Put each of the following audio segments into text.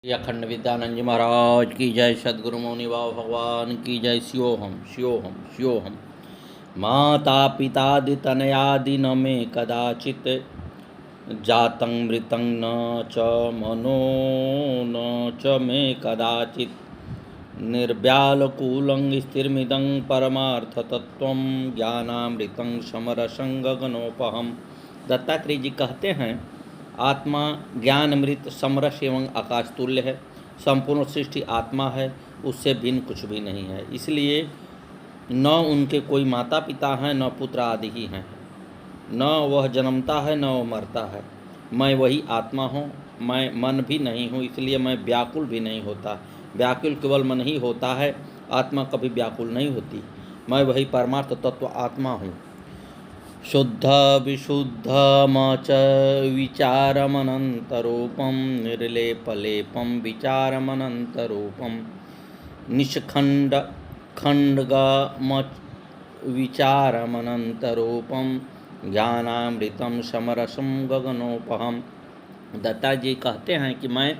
अखंड विद्यानंद जी महाराज की जय। सद्गुरु मौनी बाबा भगवान की जय। शिवोहम शिवोहम शिवोहम। माता पितादि तनयादि न मे कदाचित् जातं मृतं न च मनो न च मे कदाचित् निर्व्यालकूलं स्थिरमिदं परमार्थतत्त्वं ज्ञानामृतं समरसं गगनोपहम्। दत्तात्रेय जी कहते हैं, आत्मा ज्ञान अमृत समरस एवं आकाश तुल्य है। संपूर्ण सृष्टि आत्मा है, उससे भिन्न कुछ भी नहीं है। इसलिए न उनके कोई माता पिता हैं, न पुत्र आदि ही हैं। न वह जन्मता है, न वह मरता है। मैं वही आत्मा हूँ। मैं मन भी नहीं हूँ, इसलिए मैं व्याकुल भी नहीं होता। व्याकुल केवल मन ही होता है, आत्मा कभी व्याकुल नहीं होती। मैं वही परमार्थ तत्व आत्मा हूँ। शुद्ध विशुद्धमच विचारमनन्तरूपं निर्लेपलेपं विचारमनन्तरूपं निष्खण्ड खण्डगमच विचारमनन्तरूपं ज्ञानामृतं समरसं गगनोपहम्। दत्ता जी कहते हैं कि मैं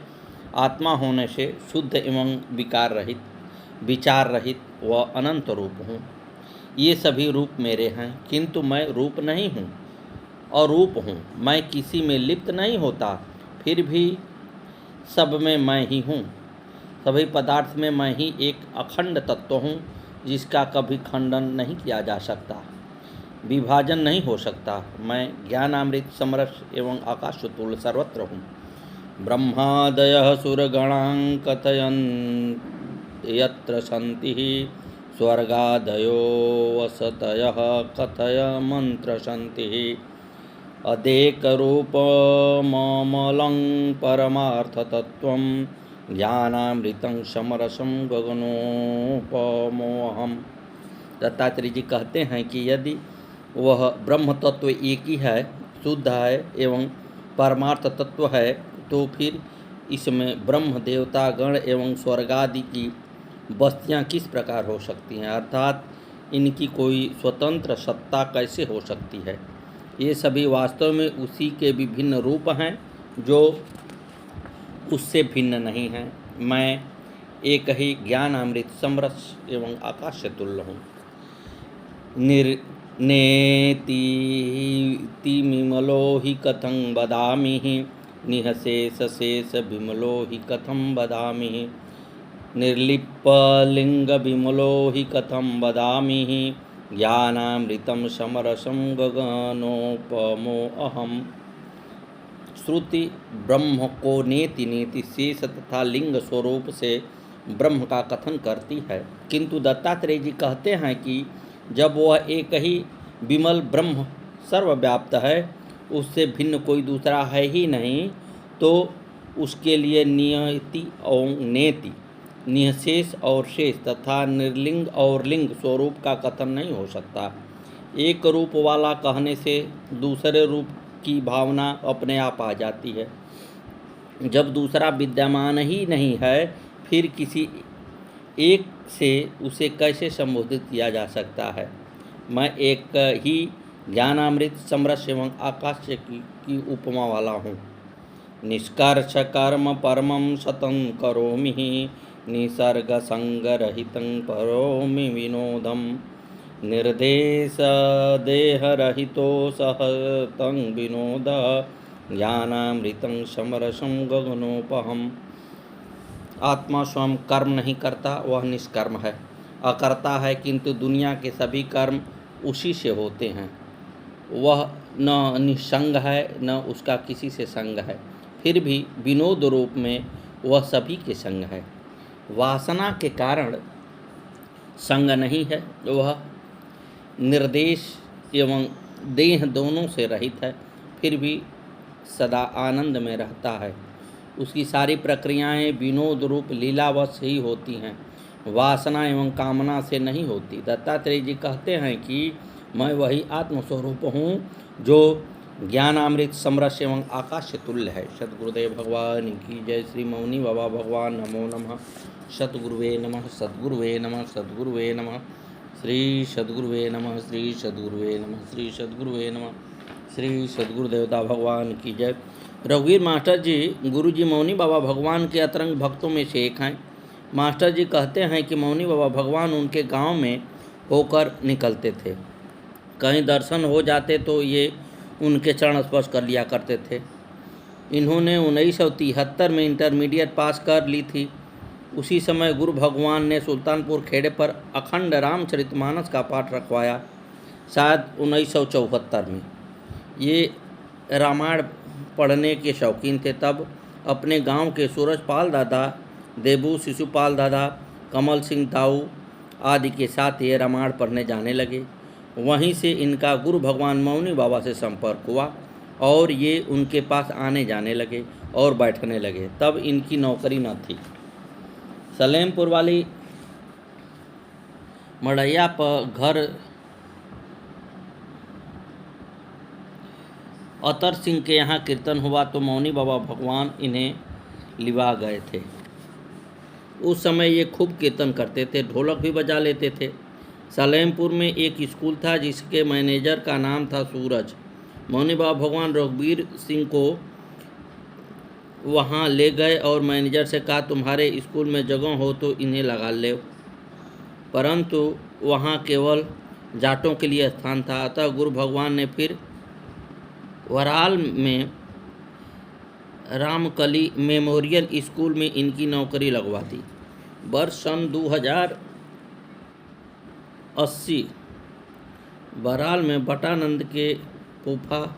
आत्मा होने से शुद्ध एवं विकार रहित, विचार रहित व अनंत रूप हूँ। ये सभी रूप मेरे हैं, किंतु मैं रूप नहीं हूँ, अरूप हूँ। मैं किसी में लिप्त नहीं होता, फिर भी सब में मैं ही हूँ। सभी पदार्थ में मैं ही एक अखंड तत्व हूँ, जिसका कभी खंडन नहीं किया जा सकता, विभाजन नहीं हो सकता। मैं ज्ञानामृत समरस एवं आकाश तुल्य सर्वत्र हूँ। ब्रह्मादयः सुरगणां कथयन् यत्र सन्ति स्वर्गादयो वसतयः कथय मंत्र सन्ति अदेकरूपममलं परमार्थतत्त्वं ज्ञानामृतं समरसं गगनोपमोऽहम्। दत्तात्रेय जी कहते हैं कि यदि वह ब्रह्म तत्व एक ही है, शुद्ध है एवं परमार्थ तत्व है, तो फिर इसमें ब्रह्म देवता गण एवं स्वर्गादि की बस्तियाँ किस प्रकार हो सकती हैं, अर्थात इनकी कोई स्वतंत्र सत्ता कैसे हो सकती है। ये सभी वास्तव में उसी के विभिन्न रूप हैं, जो उससे भिन्न नहीं हैं। मैं एक ही ज्ञान अमृत समरस एवं आकाश से तुल्य हूँ। निर्नेतिमिमलो हि कथं वदामि, निःशेषशेष विमलो हि कथं वदामि, निर्लिप्पलिङ्गविमलो हि कथं वदामि, ज्ञानामृतं समरसं गगनोपमोऽहम्। श्रुति ब्रह्म को नेति नेति शेष तथा लिंग स्वरूप से ब्रह्म का कथन करती है, किंतु दत्तात्रेय जी कहते हैं कि जब वह एक ही विमल ब्रह्म सर्वव्याप्त है, उससे भिन्न कोई दूसरा है ही नहीं, तो उसके लिए नियति और नेति, निःशेष और शेष तथा निर्लिंग और लिंग स्वरूप का कथन नहीं हो सकता। एक रूप वाला कहने से दूसरे रूप की भावना अपने आप आ जाती है। जब दूसरा विद्यमान ही नहीं है, फिर किसी एक से उसे कैसे संबोधित किया जा सकता है। मैं एक ही ज्ञानामृत समरस एवं आकाश की उपमा वाला हूँ। निष्कर्ष कर्म परमं सतं करोमि, निसर्ग संगरहितं करोमि विनोदं, निर्देश देहरहितो सहतं विनोद, ज्ञानामृतं समरसं गगनोपहम्। आत्मा स्वयं कर्म नहीं करता, वह निष्कर्म है, अकर्ता है, किंतु दुनिया के सभी कर्म उसी से होते हैं। वह न निसंग है, न उसका किसी से संग है, फिर भी विनोद रूप में वह सभी के संग है। वासना के कारण संग नहीं है, वह निर्देश एवं देह दोनों से रहित है, फिर भी सदा आनंद में रहता है। उसकी सारी प्रक्रियाएं विनोद रूप लीलावश ही होती हैं, वासना एवं कामना से नहीं होती। दत्तात्रेय जी कहते हैं कि मैं वही आत्मस्वरूप हूँ, जो ज्ञानामृत समरस एवं आकाश से तुल्य है। सद्गुरुदेव भगवान की जय। श्री मौनी बाबा भगवान नमो नमः। सद्गुरुवे नमः, सद्गुरुवे नमः, सद्गुरुवे नमः। श्री सद्गुरुवे नमः, श्री सद्गुरुवे नमः, श्री सद्गुरुवे नमः। श्री सद्गुरुदेवता भगवान की जय। रघुवीर मास्टर जी गुरुजी मौनी बाबा भगवान के अतरंग भक्तों में से एक हैं। मास्टर जी कहते हैं कि मौनी बाबा भगवान उनके गांव में होकर निकलते थे। कहीं दर्शन हो जाते तो ये उनके चरण स्पर्श कर लिया करते थे। इन्होंने 1973 में इंटरमीडिएट पास कर ली थी। उसी समय गुरु भगवान ने सुल्तानपुर खेड़े पर अखंड रामचरितमानस का पाठ रखवाया, शायद 1974 में। ये रामायण पढ़ने के शौकीन थे। तब अपने गांव के सूरजपाल दादा, देबू शिशुपाल दादा, कमल सिंह ताऊ आदि के साथ ये रामायण पढ़ने जाने लगे। वहीं से इनका गुरु भगवान मौनी बाबा से संपर्क हुआ और ये उनके पास आने जाने लगे और बैठने लगे। तब इनकी नौकरी न थी। सलेमपुर वाली मड़ैया पर घर अतर सिंह के यहाँ कीर्तन हुआ तो मौनी बाबा भगवान इन्हें लिवा गए थे। उस समय ये खूब कीर्तन करते थे, ढोलक भी बजा लेते थे। सलेमपुर में एक स्कूल था जिसके मैनेजर का नाम था सूरज। मौनी बाबा भगवान रघुवीर सिंह को वहाँ ले गए और मैनेजर से कहा, तुम्हारे स्कूल में जगह हो तो इन्हें लगा ले। परंतु वहाँ केवल जाटों के लिए स्थान था। अतः गुरु भगवान ने फिर वराल में रामकली मेमोरियल स्कूल में इनकी नौकरी लगवा दी। वर्ष सन 2080 बराल में बटानंद के फूफा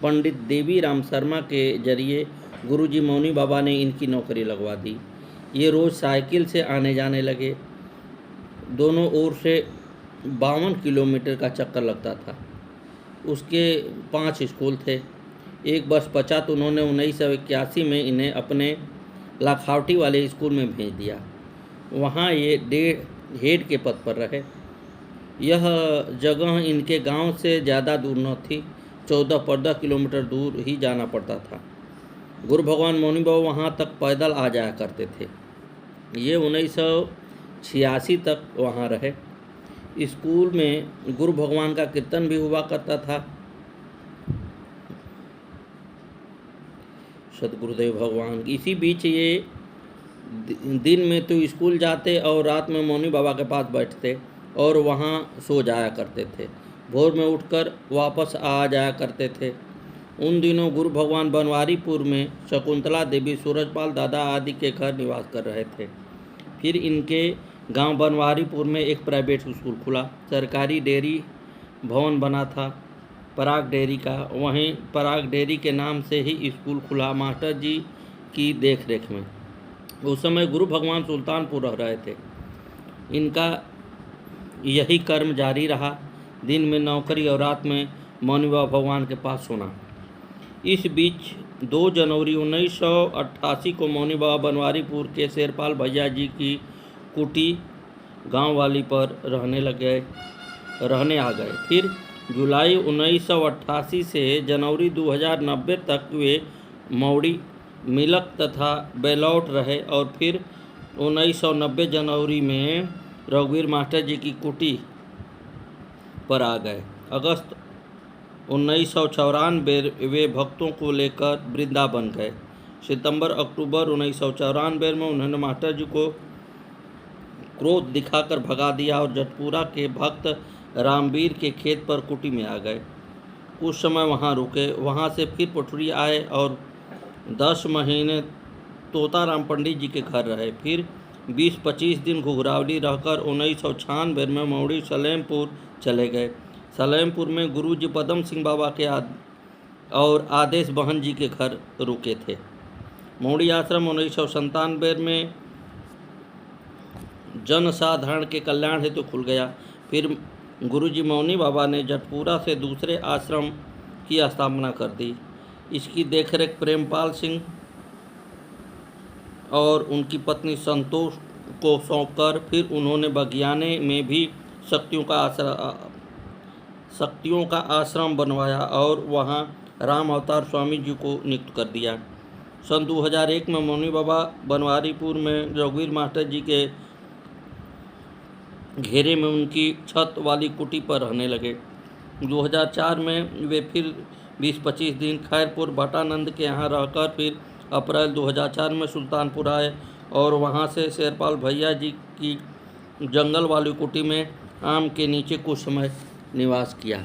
पंडित देवी राम शर्मा के जरिए गुरुजी मौनी बाबा ने इनकी नौकरी लगवा दी। ये रोज़ साइकिल से आने जाने लगे। दोनों ओर से 52 किलोमीटर का चक्कर लगता था। उसके 5 स्कूल थे। एक वर्ष बचा तो उन्होंने 1981 में इन्हें अपने लाखावटी वाले स्कूल में भेज दिया। वहाँ ये हेड के पद पर रहे। यह जगह इनके गांव से ज़्यादा दूर न थी, 14-15 किलोमीटर दूर ही जाना पड़ता था। गुरु भगवान मौनी बाबा वहाँ तक पैदल आ जाया करते थे। ये 1986 तक वहाँ रहे। स्कूल में गुरु भगवान का कीर्तन भी हुआ करता था। सतगुरुदेव भगवान। इसी बीच ये दिन में तो स्कूल जाते और रात में मौनी बाबा के पास बैठते और वहाँ सो जाया करते थे। भोर में उठकर वापस आ जाया करते थे। उन दिनों गुरु भगवान बनवारीपुर में शकुंतला देवी, सूरजपाल दादा आदि के घर निवास कर रहे थे। फिर इनके गांव बनवारीपुर में एक प्राइवेट स्कूल खुला। सरकारी डेयरी भवन बना था पराग डेयरी का। वहीं पराग डेयरी के नाम से ही स्कूल खुला, मास्टर जी की देखरेख में। उस समय गुरु भगवान सुल्तानपुर रह रहे थे। इनका यही कर्म जारी रहा, दिन में नौकरी और रात में मौनी बाबा भगवान के पास सोना। इस बीच 2 जनवरी 1988 को मौनी बाबा बनवारीपुर के शेरपाल भैया जी की कुटी गांव वाली पर रहने आ गए। फिर जुलाई 1988 से जनवरी 2090 तक वे मौड़ी, मिलक तथा बेलौट रहे और फिर 1990 जनवरी में रघुवीर मास्टर जी की कुटी पर आ गए। अगस्त 1994 वे भक्तों को लेकर वृंदावन गए। सितंबर अक्टूबर 1994 में उन्होंने मास्टर जी को क्रोध दिखाकर भगा दिया और जटपुरा के भक्त रामवीर के खेत पर कुटी में आ गए। कुछ समय वहां रुके। वहां से फिर पटुरी आए और 10 महीने तोताराम पंडित जी के घर रहे। फिर 20-25 दिन घुघरावली रहकर 1996 में मौड़ी सलेमपुर चले गए। सलेमपुर में गुरुजी पदम सिंह बाबा के और आदेश बहन जी के घर रुके थे। मौड़ी आश्रम 1997 में जनसाधारण के कल्याण हेतु खुल गया। फिर गुरुजी मौनी बाबा ने जटपुरा से दूसरे आश्रम की स्थापना कर दी। इसकी देखरेख प्रेमपाल सिंह और उनकी पत्नी संतोष को सौंपकर फिर उन्होंने बगियाने में भी शक्तियों का आश्रम बनवाया और वहां राम अवतार स्वामी जी को नियुक्त कर दिया। सन 2001 में मौनी बाबा बनवारीपुर में रघुवीर मास्टर जी के घेरे में उनकी छत वाली कुटी पर रहने लगे। 2004 में वे फिर 20-25 दिन खैरपुर भट्टानंद के यहाँ रहकर फिर अप्रैल 2004 में सुल्तानपुर आए और वहाँ से शेरपाल भैया जी की जंगल वाली कुटी में आम के नीचे कुछ समय निवास किया।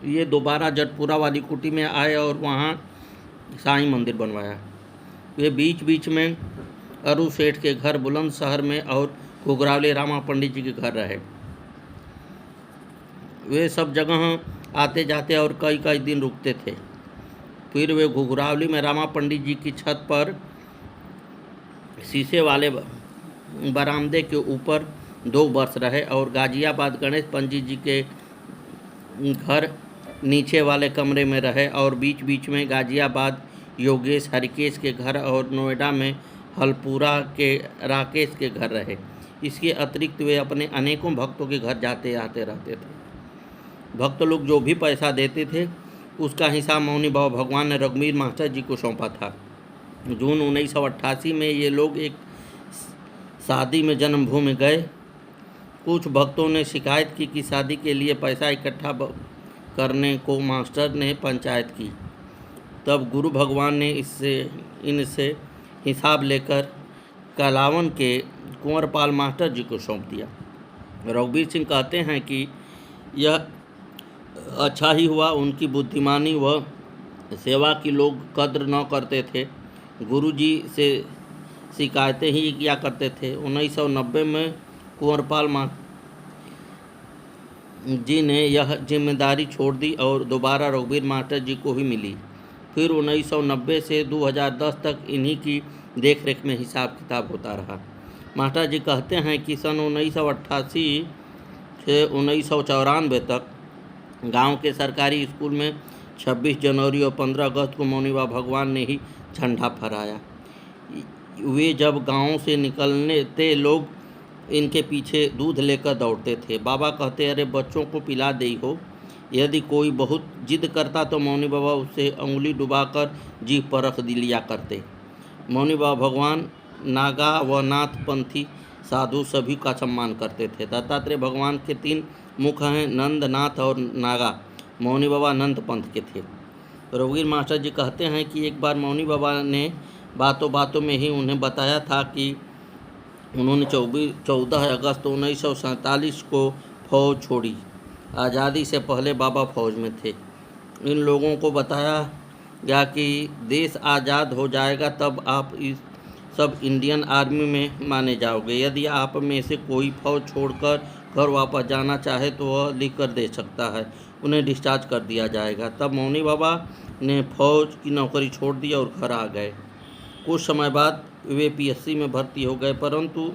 ये दोबारा जटपुरा वाली कुटी में आए और वहाँ साईं मंदिर बनवाया। वे बीच बीच में अरु सेठ के घर बुलंदशहर में और घुघरावली रामा पंडित जी के घर रहे। वे सब जगह आते जाते और कई कई दिन रुकते थे। फिर वे घुघरावली में रामा पंडित जी की छत पर शीशे वाले बरामदे के ऊपर 2 वर्ष रहे और गाजियाबाद गणेश पंडित जी के घर नीचे वाले कमरे में रहे और बीच बीच में गाजियाबाद योगेश हरिकेश के घर और नोएडा में हलपुरा के राकेश के घर रहे। इसके अतिरिक्त वे अपने अनेकों भक्तों के घर जाते आते रहते थे। भक्त लोग जो भी पैसा देते थे उसका हिसाब मौनी बाबा भगवान ने रघुवीर मास्टर जी को सौंपा था। जून 1988 में ये लोग एक शादी में जन्मभूमि गए। कुछ भक्तों ने शिकायत की कि शादी के लिए पैसा इकट्ठा करने को मास्टर ने पंचायत की। तब गुरु भगवान ने इनसे हिसाब लेकर कलावन के कुंवरपाल मास्टर जी को सौंप दिया। रघुवीर सिंह कहते हैं कि यह अच्छा ही हुआ, उनकी बुद्धिमानी व सेवा की लोग कद्र न करते थे। गुरु जी से शिकायतें ही किया करते थे। 1990 में कुंवरपाल जी ने यह जिम्मेदारी छोड़ दी और दोबारा रघुवीर मास्टर जी को ही मिली। फिर 1990 से 2010 तक इन्हीं की देखरेख में हिसाब किताब होता रहा। मास्टर जी कहते हैं कि सन 1988 से 1994 तक गांव के सरकारी स्कूल में 26 जनवरी और 15 अगस्त को मौनी बाबा भगवान ने ही झंडा फहराया। वे जब गांव से निकलने थे लोग इनके पीछे दूध लेकर दौड़ते थे। बाबा कहते, अरे बच्चों को पिला दे हो। यदि कोई बहुत जिद करता तो मौनी बाबा उससे उंगली डुबाकर जीभ पर रख लिया करते। मौनी बाबा भगवान नागा व नाथ पंथी साधु सभी का सम्मान करते थे। दत्तात्रेय भगवान के 3 मुख हैं, नंद, नाथ और नागा। मौनी बाबा नंद पंथ के थे। रघुवीर मास्टर जी कहते हैं कि एक बार मौनी बाबा ने बातों बातों में ही उन्हें बताया था कि उन्होंने 14 अगस्त 1947 को फौज छोड़ी। आज़ादी से पहले बाबा फौज में थे। इन लोगों को बताया गया कि देश आज़ाद हो जाएगा तब आप इस सब इंडियन आर्मी में माने जाओगे। यदि आप में से कोई फौज छोड़कर घर वापस जाना चाहे तो वह लिख कर दे सकता है, उन्हें डिस्चार्ज कर दिया जाएगा। तब मौनी बाबा ने फौज की नौकरी छोड़ दी और घर आ गए। कुछ समय बाद वे पीएससी में भर्ती हो गए, परंतु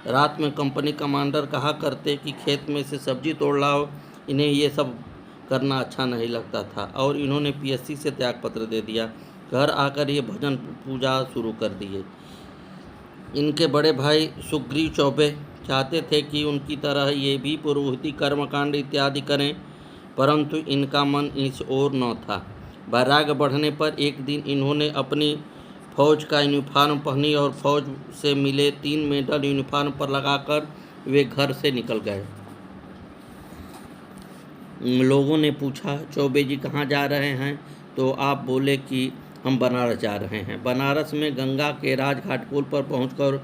रात में कंपनी कमांडर कहा करते कि खेत में से सब्जी तोड़ लाओ। इन्हें ये सब करना अच्छा नहीं लगता था और इन्होंने पीएससी से त्यागपत्र दे दिया। घर आकर ये भजन पूजा शुरू कर दिए। इनके बड़े भाई सुग्रीव चौबे चाहते थे कि उनकी तरह ये भी पुरोहिती कर्मकांड इत्यादि करें, परंतु इनका मन इस ओर न था। वैराग्य बढ़ने पर एक दिन इन्होंने अपनी फौज का यूनिफॉर्म पहनी और फौज से मिले 3 मेडल यूनिफॉर्म पर लगाकर वे घर से निकल गए। लोगों ने पूछा, चौबे जी कहाँ जा रहे हैं? तो आप बोले कि हम बनारस जा रहे हैं। बनारस में गंगा के राजघाट पुल पर पहुंचकर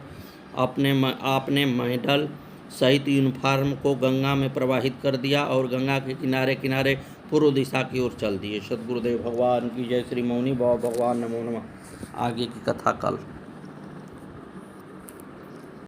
आपने मेडल सहित यूनिफॉर्म को गंगा में प्रवाहित कर दिया और गंगा के किनारे किनारे पूर्व दिशा की ओर चल दिए। सद्गुरुदेव भगवान की जय। श्री मौनी बाबा भगवान नमो नमः। आगे की कथा कल।